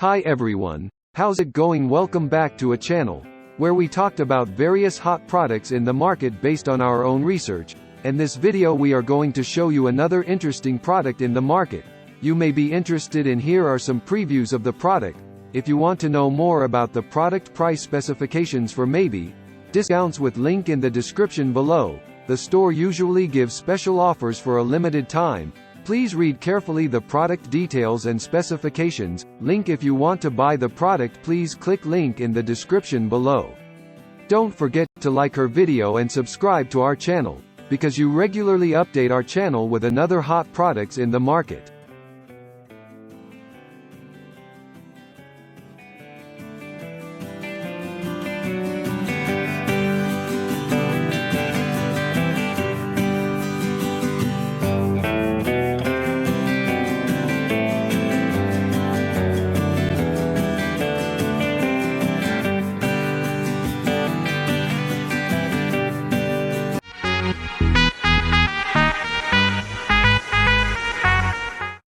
Hi everyone, how's it going? Welcome back to a channel where we talked about various hot products in the market based on our own research, and this video we are going to show you another interesting product in the market. You may be interested in. Here are some previews of the product. If you want to know more about the product, price specifications for maybe discounts, with link in the description below. The store usually gives special offers for a limited time. Please read carefully the product details and specifications. Link. If you want to buy the product, please click link in the description below. Don't forget to like our video and subscribe to our channel, because you regularly update our channel with another hot products in the market.